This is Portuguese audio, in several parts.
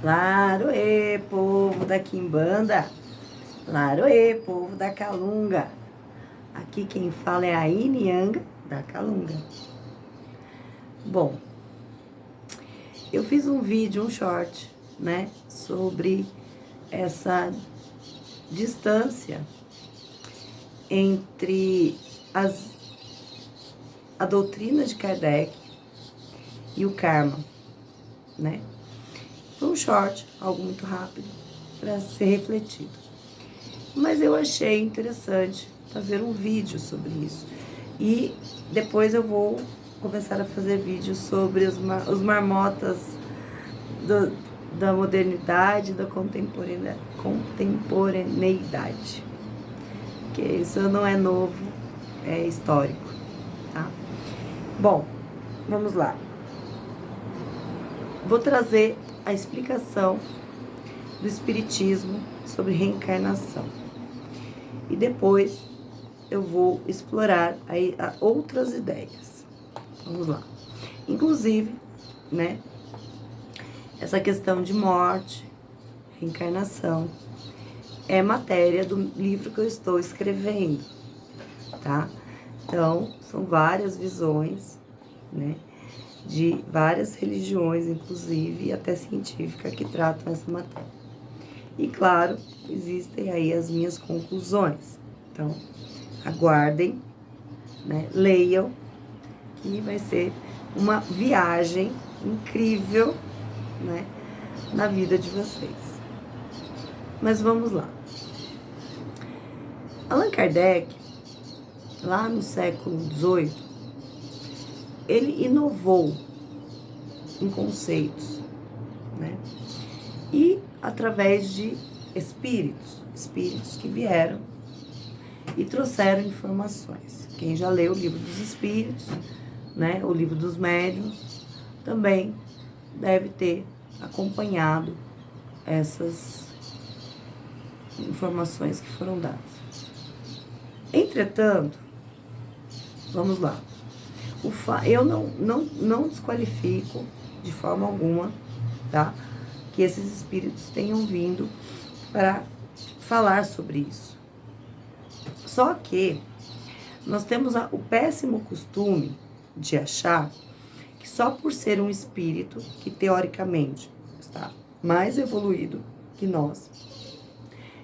Laroê, povo da Quimbanda. Laroê, povo da Calunga. Aqui quem fala é a Inianga da Calunga. Bom, eu fiz um vídeo, um short, né, sobre essa distância entre a doutrina de Kardec e o karma, né? Foi um short, algo muito rápido, para ser refletido. Mas eu achei interessante fazer um vídeo sobre isso. E depois eu vou começar a fazer vídeos sobre os marmotas da modernidade, da contemporaneidade. Porque isso não é novo, é histórico, tá? Bom, vamos lá. Vou trazer a explicação do Espiritismo sobre reencarnação. E depois eu vou explorar aí outras ideias. Vamos lá. Inclusive, né, essa questão de morte, reencarnação, é matéria do livro que eu estou escrevendo, tá? Então, são várias visões, né, de várias religiões, inclusive, e até científica, que tratam essa matéria. E, claro, existem aí as minhas conclusões. Então, aguardem, né, leiam, que vai ser uma viagem incrível, né, na vida de vocês. Mas vamos lá. Allan Kardec, lá no século XVIII, ele inovou em conceitos, né? E através de espíritos que vieram e trouxeram informações. Quem já leu o livro dos espíritos, né, o livro dos médiuns, também deve ter acompanhado essas informações que foram dadas. Entretanto, vamos lá. Eu não desqualifico de forma alguma, tá, que esses espíritos tenham vindo para falar sobre isso. Só que nós temos o péssimo costume de achar que só por ser um espírito que teoricamente está mais evoluído que nós,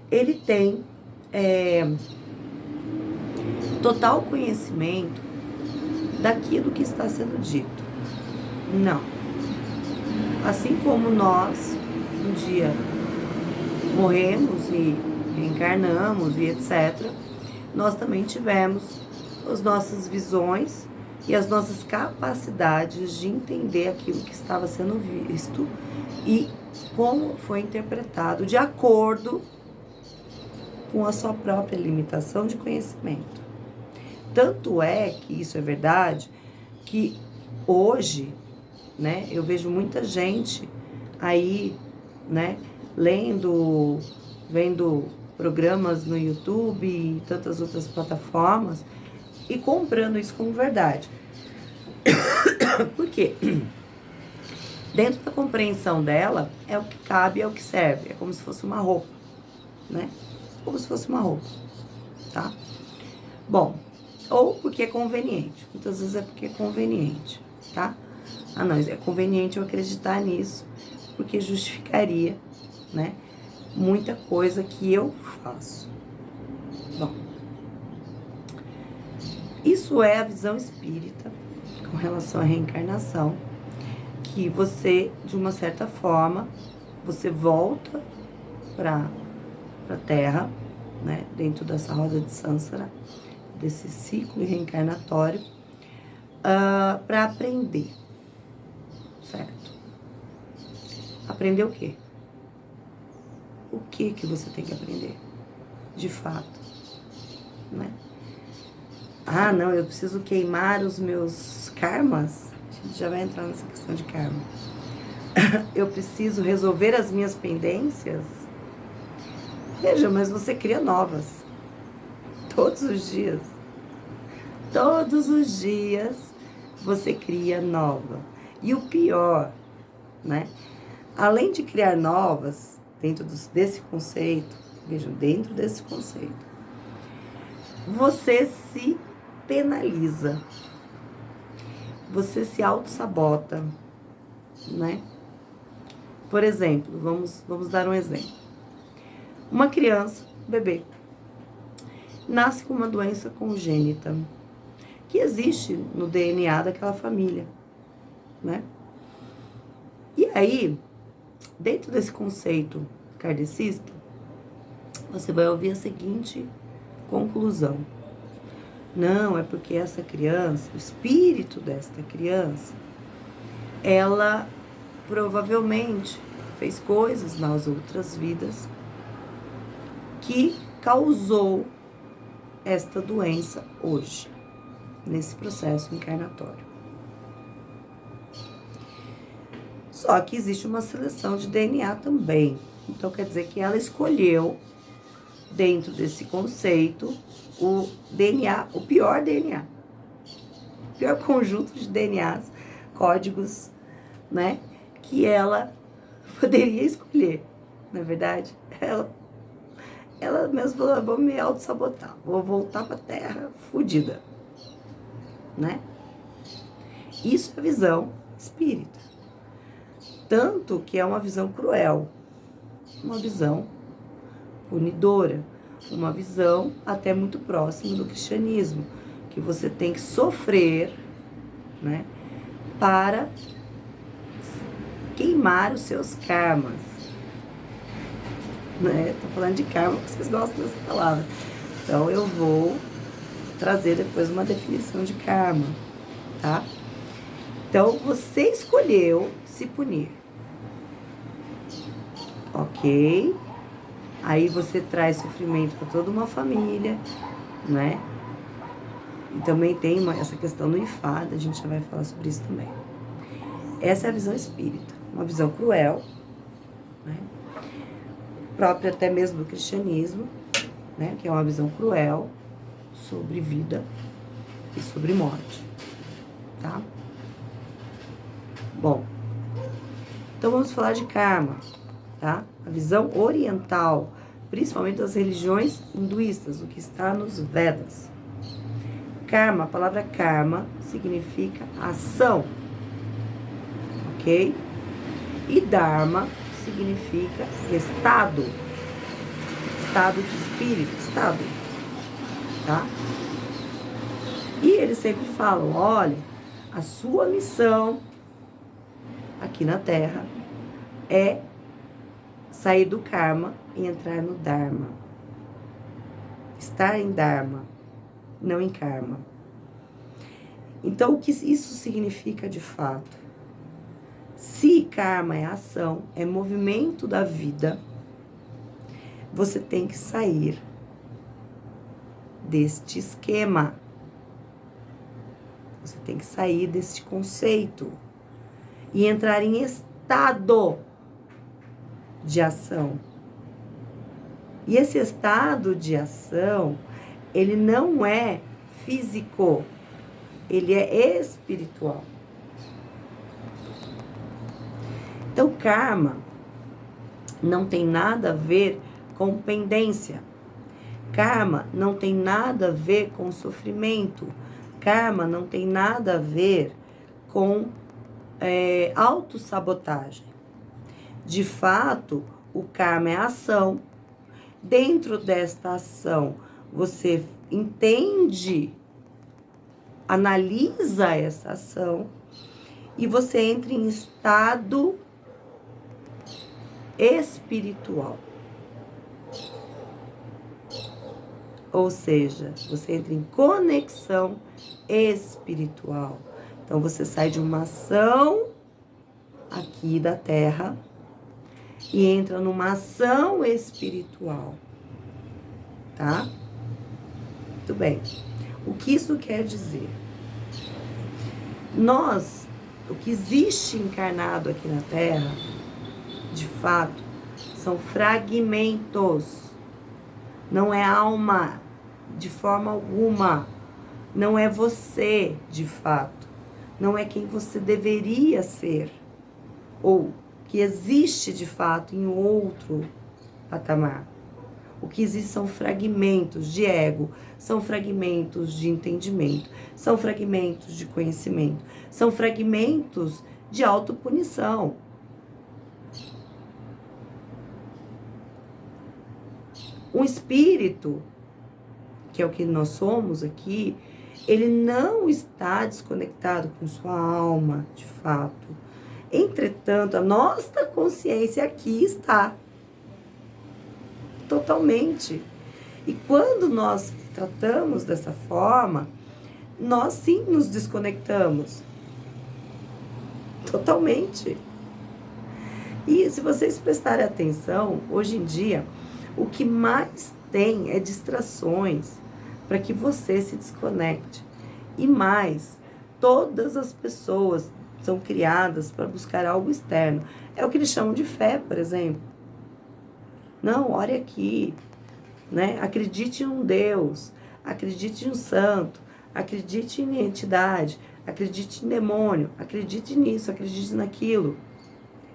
ele tem total conhecimento daquilo que está sendo dito. Não. Assim como nós, um dia morremos e reencarnamos e etc., nós também tivemos as nossas visões e as nossas capacidades de entender aquilo que estava sendo visto e como foi interpretado de acordo com a sua própria limitação de conhecimento. Tanto é que isso é verdade, que hoje, né, eu vejo muita gente aí, né, vendo programas no YouTube e tantas outras plataformas e comprando isso como verdade. Por quê? Dentro da compreensão dela, é o que cabe, é o que serve. É como se fosse uma roupa, né? Como se fosse uma roupa, tá? Bom, ou porque é conveniente. Muitas vezes é porque é conveniente, tá? Ah, não, é conveniente eu acreditar nisso, porque justificaria, né, muita coisa que eu faço. Bom, isso é a visão espírita com relação à reencarnação, que você, de uma certa forma, você volta para a Terra, né, dentro dessa roda de Sansara, desse ciclo reencarnatório, para aprender, certo? Aprender o quê? O que você tem que aprender, de fato, né? Ah, não, eu preciso queimar os meus karmas. A gente já vai entrar nessa questão de karma. Eu preciso resolver as minhas pendências. Veja, mas você cria novas. Todos os dias. Todos os dias você cria nova. E o pior, né? Além de criar novas, desse conceito, vejam, dentro desse conceito, você se penaliza, você se auto-sabota, né? Por exemplo, vamos dar um exemplo. Uma criança, bebê, nasce com uma doença congênita, que existe no DNA daquela família, né? E aí, dentro desse conceito kardecista, você vai ouvir a seguinte conclusão. Não, é porque essa criança, o espírito desta criança, ela provavelmente fez coisas nas outras vidas que causou esta doença hoje, nesse processo encarnatório. Só que existe uma seleção de DNA também. Então quer dizer que ela escolheu, dentro desse conceito, o DNA, o pior DNA. O pior conjunto de DNAs, códigos, né? Que ela poderia escolher. Na verdade, ela mesmo falou, vou me auto-sabotar, vou voltar pra Terra fodida, né? Isso é visão espírita. Tanto que é uma visão cruel, uma visão punidora, uma visão até muito próxima do cristianismo, que você tem que sofrer, né, para queimar os seus karmas. Né? Tô falando de karma porque vocês gostam dessa palavra. Então eu vou trazer depois uma definição de karma, tá? Então você escolheu se punir. Ok? Aí você traz sofrimento para toda uma família, né? E também tem essa questão do enfado, a gente já vai falar sobre isso também. Essa é a visão espírita, uma visão cruel, né? Própria até mesmo do cristianismo, né? Que é uma visão cruel sobre vida e sobre morte, tá? Bom, então vamos falar de karma, tá? A visão oriental, principalmente das religiões hinduístas, o que está nos Vedas. Karma, a palavra karma significa ação, ok? E dharma significa estado de espírito, estado, tá? E eles sempre falam, olha, a sua missão aqui na Terra é sair do karma e entrar no dharma. Estar em dharma, não em karma. Então, o que isso significa de fato? Se karma é ação, é movimento da vida, você tem que sair deste esquema. Você tem que sair deste conceito e entrar em estado de ação. E esse estado de ação, ele não é físico, ele é espiritual. Então, karma não tem nada a ver com pendência. Karma não tem nada a ver com sofrimento. Karma não tem nada a ver com autossabotagem. De fato, o karma é ação. Dentro desta ação, você entende, analisa essa ação e você entra em estado espiritual. Ou seja, você entra em conexão espiritual. Então, você sai de uma ação aqui da Terra e entra numa ação espiritual. Tá? Muito bem. O que isso quer dizer? O que existe encarnado aqui na Terra, de fato, são fragmentos. Não é alma, de forma alguma. Não é você, de fato. Não é quem você deveria ser. Ou que existe de fato em outro patamar. O que existe são fragmentos de ego, são fragmentos de entendimento, são fragmentos de conhecimento, são fragmentos de autopunição. Um espírito, que é o que nós somos aqui, ele não está desconectado com sua alma, de fato. Entretanto, a nossa consciência aqui está. Totalmente. E quando nós tratamos dessa forma, nós sim nos desconectamos. Totalmente. E se vocês prestarem atenção, hoje em dia, o que mais tem é distrações para que você se desconecte. E mais, todas as pessoas são criadas para buscar algo externo. É o que eles chamam de fé, por exemplo. Não, ore aqui, né? Acredite em um Deus, acredite em um santo, acredite em entidade, acredite em demônio, acredite nisso, acredite naquilo.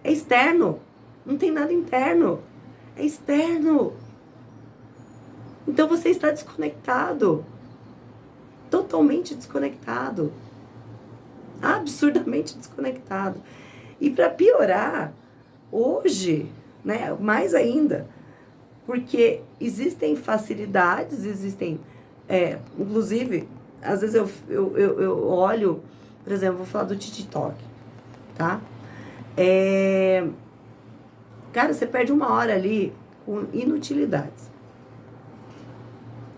É externo, não tem nada interno, é externo. Então você está desconectado, totalmente desconectado, absurdamente desconectado. E para piorar, hoje, né, mais ainda, porque existem facilidades, inclusive, às vezes eu olho, por exemplo, vou falar do TikTok, tá? Cara, você perde 1 hora ali com inutilidades.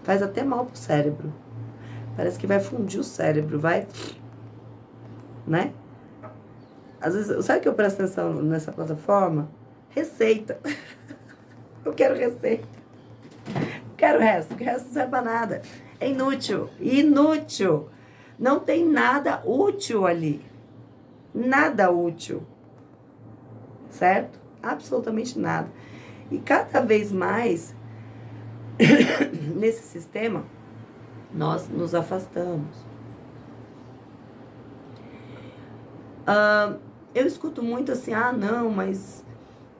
Faz até mal pro cérebro. Parece que vai fundir o cérebro, vai, né? Às vezes, sabe o que eu presto atenção nessa plataforma? Receita. Eu quero receita. Quero o resto, porque o resto não serve pra nada. É inútil. Inútil. Não tem nada útil ali. Nada útil. Certo? Absolutamente nada. E cada vez mais, nesse sistema, nós nos afastamos. Eu escuto muito assim, não, mas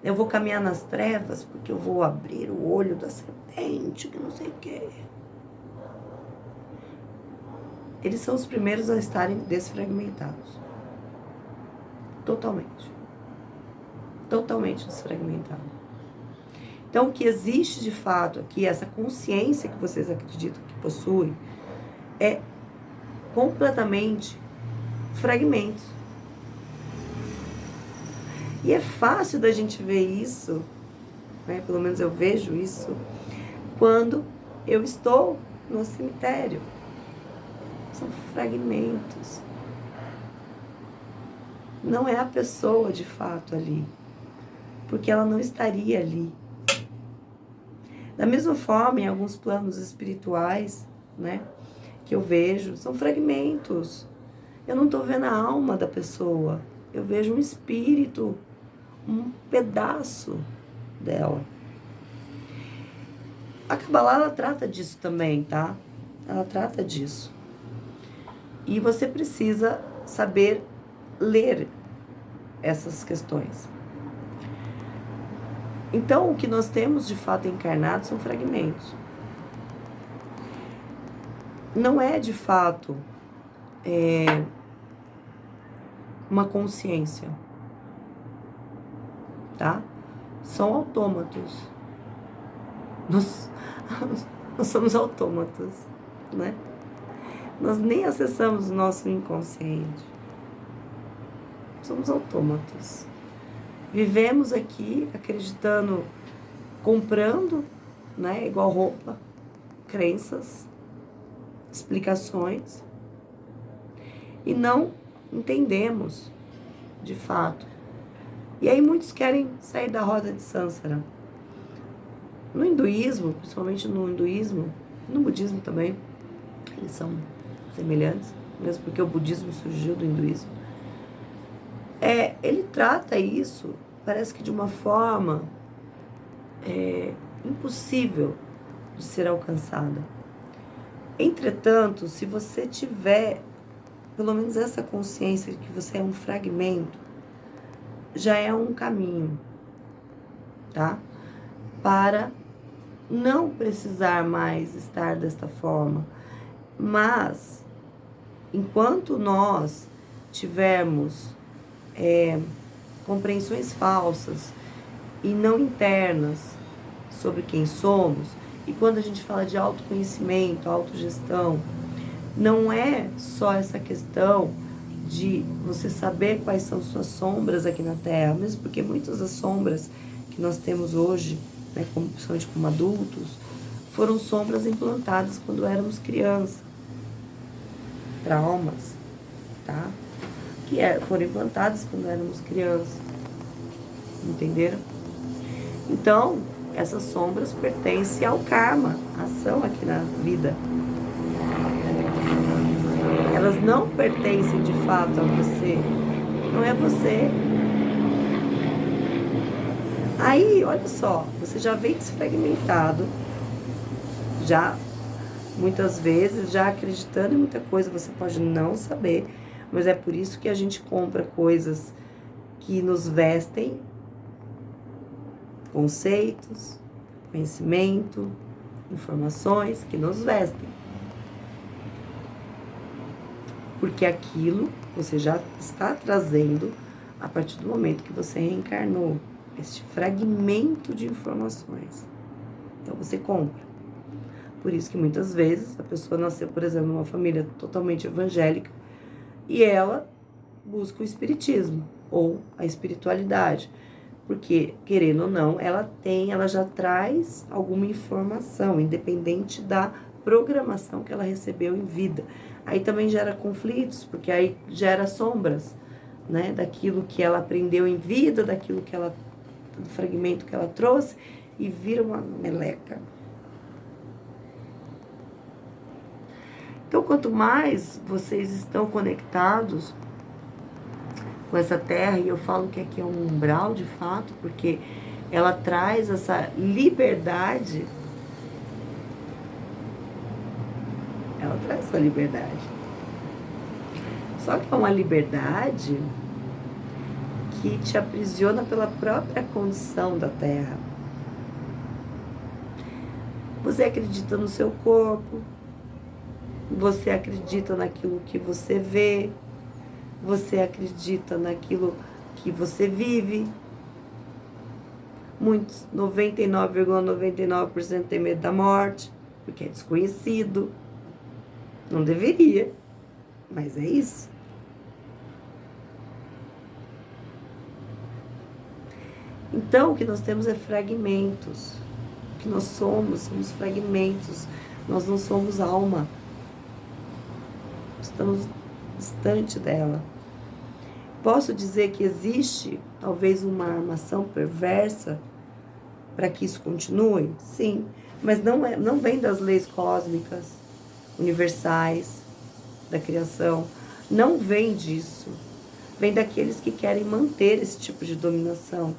eu vou caminhar nas trevas porque eu vou abrir o olho da serpente, que não sei o quê. Eles são os primeiros a estarem desfragmentados. Totalmente. Totalmente desfragmentado. Então, o que existe de fato aqui, essa consciência que vocês acreditam que possuem, é completamente fragmentos. E é fácil da gente ver isso, né? Pelo menos eu vejo isso, quando eu estou no cemitério. São fragmentos. Não é a pessoa de fato ali, porque ela não estaria ali. Da mesma forma, em alguns planos espirituais, né, que eu vejo, são fragmentos. Eu não estou vendo a alma da pessoa, eu vejo um espírito, um pedaço dela. A Kabbalah, ela trata disso também, tá? Ela trata disso. E você precisa saber ler essas questões. Então, o que nós temos de fato encarnado são fragmentos. Não é de fato uma consciência, tá? São autômatos. Nós somos autômatos, né? Nós nem acessamos o nosso inconsciente. Somos autômatos. Vivemos aqui acreditando, comprando, né? Igual roupa, crenças, explicações. E não entendemos, de fato. E aí muitos querem sair da roda de Sansara. No hinduísmo, principalmente no hinduísmo, no budismo também, eles são semelhantes, mesmo porque o budismo surgiu do hinduísmo. Ele trata isso, parece que de uma forma impossível de ser alcançada. Entretanto, se você tiver pelo menos essa consciência de que você é um fragmento, já é um caminho, tá? Para não precisar mais estar desta forma. Mas, enquanto nós tivermos compreensões falsas e não internas sobre quem somos, e quando a gente fala de autoconhecimento, autogestão, não é só essa questão de você saber quais são suas sombras aqui na Terra, mesmo porque muitas das sombras que nós temos hoje, né, principalmente como adultos, foram sombras implantadas quando éramos crianças. Traumas, tá? Que foram implantados quando éramos crianças. Entenderam? Então, essas sombras pertencem ao karma, a ação aqui na vida. Elas não pertencem de fato a você. Não é você. Aí, olha só, você já vem desfragmentado, já muitas vezes, já acreditando em muita coisa, você pode não saber, mas é por isso que a gente compra coisas que nos vestem, conceitos, conhecimento, informações que nos vestem. Porque aquilo você já está trazendo a partir do momento que você reencarnou, este fragmento de informações. Então você compra. Por isso que muitas vezes a pessoa nasceu, por exemplo, numa família totalmente evangélica e ela busca o espiritismo ou a espiritualidade. Porque, querendo ou não, ela já traz alguma informação, independente da programação que ela recebeu em vida. Aí também gera conflitos, porque aí gera sombras, né? Daquilo que ela aprendeu em vida, do fragmento que ela trouxe, e vira uma meleca. Então, quanto mais vocês estão conectados com essa terra, e eu falo que aqui é um umbral de fato, porque ela traz essa liberdade. Ela traz essa liberdade. Só que é uma liberdade que te aprisiona pela própria condição da terra. Você acredita no seu corpo, você acredita naquilo que você vê, você acredita naquilo que você vive. Muitos, 99,99% tem medo da morte, porque é desconhecido. Não deveria, mas é isso. Então, o que nós temos é fragmentos. O que nós somos fragmentos. Nós não somos alma. Estamos distante dela. Posso dizer que existe, talvez, uma armação perversa para que isso continue? Sim, mas não vem das leis cósmicas, universais, da criação. Não vem disso. Vem daqueles que querem manter esse tipo de dominação.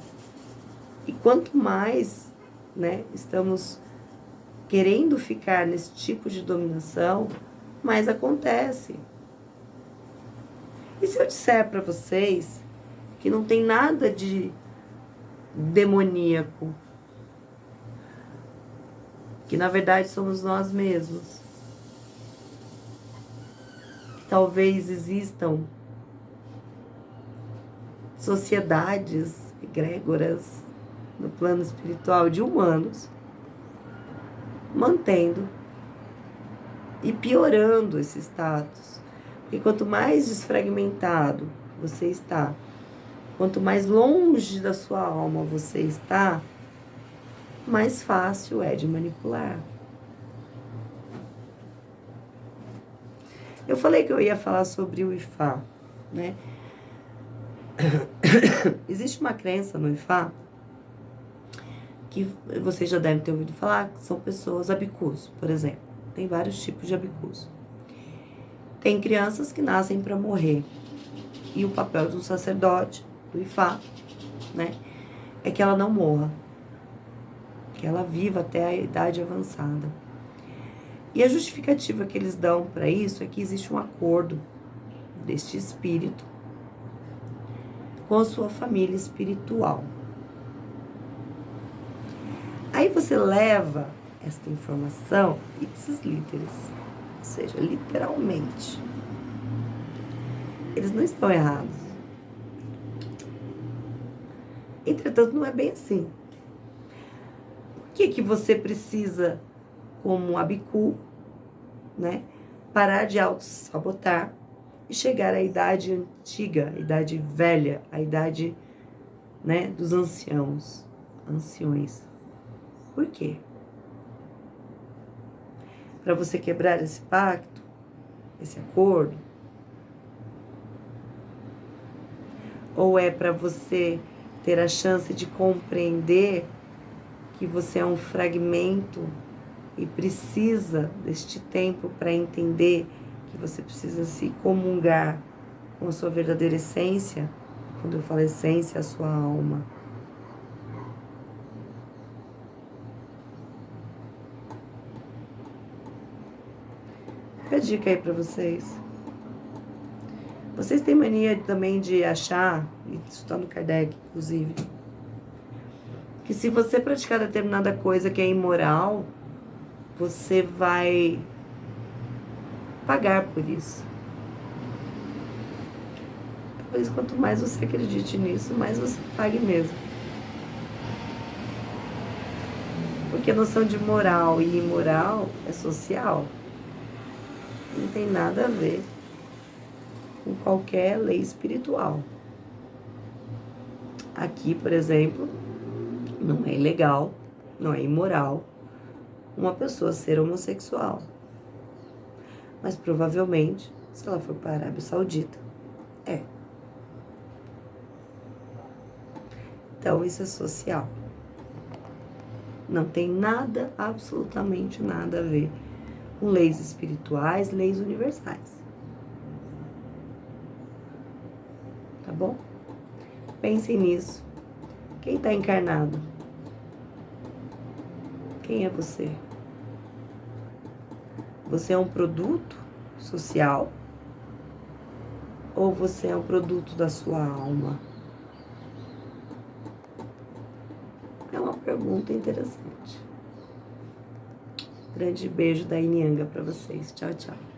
E quanto mais, né, estamos querendo ficar nesse tipo de dominação, mais acontece. E se eu disser para vocês que não tem nada de demoníaco, que na verdade somos nós mesmos, que talvez existam sociedades egrégoras no plano espiritual de humanos mantendo e piorando esse status. Porque quanto mais desfragmentado você está, quanto mais longe da sua alma você está, mais fácil é de manipular. Eu falei que eu ia falar sobre o Ifá, né? Existe uma crença no Ifá que vocês já devem ter ouvido falar, que são pessoas abicus, por exemplo. Tem vários tipos de abicus. Tem crianças que nascem para morrer. E o papel do sacerdote, do Ifá, né, é que ela não morra. Que ela viva até a idade avançada. E a justificativa que eles dão para isso é que existe um acordo deste espírito com a sua família espiritual. Aí você leva esta informação ipsis literis, ou seja, literalmente. Eles não estão errados. Entretanto, não é bem assim. Por que você precisa, como um Abiku, né, parar de auto-sabotar e chegar à idade antiga, à idade velha, à idade, né, dos anciões? Por quê? Para você quebrar esse pacto, esse acordo? Ou é para você ter a chance de compreender que você é um fragmento e precisa deste tempo para entender que você precisa se comungar com a sua verdadeira essência? Quando eu falo essência, a sua alma. Fica a dica aí para vocês. Vocês têm mania também de achar, e isso está no Kardec, inclusive, que se você praticar determinada coisa que é imoral, você vai pagar por isso. Talvez quanto mais você acredite nisso, mais você pague mesmo. Porque a noção de moral e imoral é social. Não tem nada a ver com qualquer lei espiritual. Aqui, por exemplo, não é ilegal, não é imoral uma pessoa ser homossexual. Mas provavelmente, se ela for para a Arábia Saudita, é. Então isso é social. Não tem nada, absolutamente nada a ver com leis espirituais, leis universais. Tá bom? Pensem nisso. Quem está encarnado? Quem é você? Você é um produto social? Ou você é um produto da sua alma? É uma pergunta interessante. Grande beijo da Inyanga para vocês. Tchau, tchau.